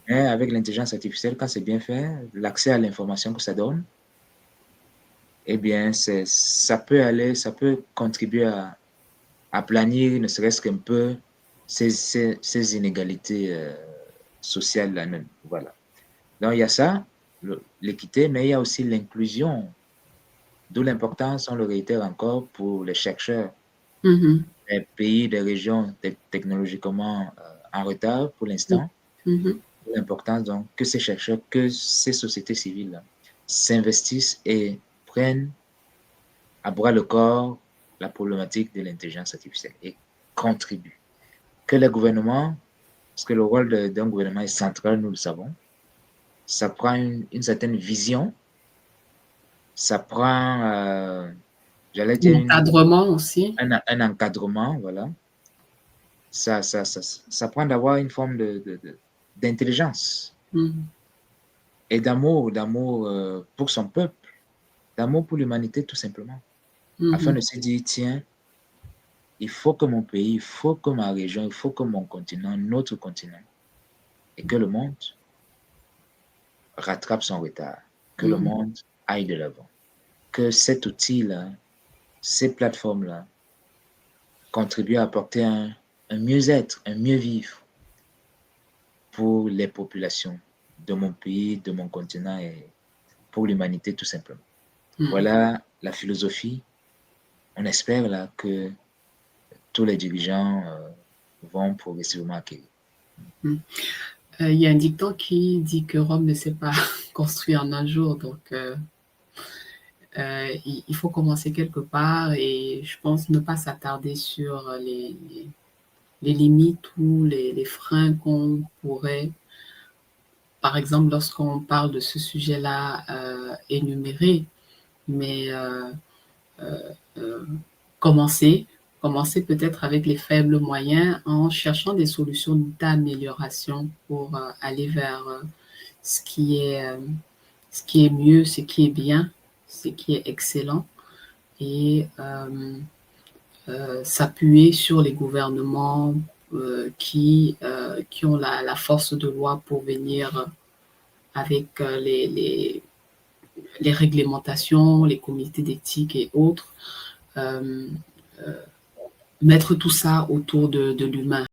Mais avec l'intelligence artificielle, quand c'est bien fait, l'accès à l'information que ça donne, eh bien, ça peut contribuer à aplanir, ne serait-ce qu'un peu, ces inégalités sociales-là même. Voilà. Donc, il y a ça, l'équité, mais il y a aussi l'inclusion, d'où l'importance, on le réitère encore, pour les chercheurs Mhm. des pays, des régions technologiquement en retard pour Mhm. l'instant. Mhm. L'importance, donc, que ces chercheurs, que ces sociétés civiles s'investissent et prennent à bras le corps la problématique de l'intelligence artificielle et contribuent. Que les gouvernements, parce que le rôle d'un gouvernement est central, nous le savons, ça prend une certaine vision, ça prend, j'allais dire, L'encadrement aussi. un encadrement, voilà. Ça prend d'avoir une forme d'intelligence Mhm. et d'amour pour son peuple, d'amour pour l'humanité tout simplement, afin Mhm. de se dire, tiens, il faut que mon pays, il faut que ma région, il faut que mon continent, notre continent, et que le monde rattrape son retard, que le Mhm. monde aille de l'avant, que cet outil-là, ces plateformes-là, contribuent à apporter un mieux-être, un mieux-vivre pour les populations de mon pays, de mon continent et pour l'humanité tout simplement. Mhm. Voilà la philosophie. On espère là que tous les dirigeants vont progressivement acquérir. Mhm. Il y a un dicton qui dit que Rome ne s'est pas construit en un jour, donc il faut commencer quelque part et je pense ne pas s'attarder sur les limites ou les freins qu'on pourrait, par exemple, lorsqu'on parle de ce sujet-là, énumérer, mais euh, commencer, commencer peut-être avec les faibles moyens en cherchant des solutions d'amélioration pour aller vers ce qui est, euh, ce qui est mieux, ce qui est bien, ce qui est excellent et s'appuyer sur les gouvernements qui ont la force de loi pour venir avec les réglementations, les comités d'éthique et autres, euh, mettre tout ça autour de l'humain.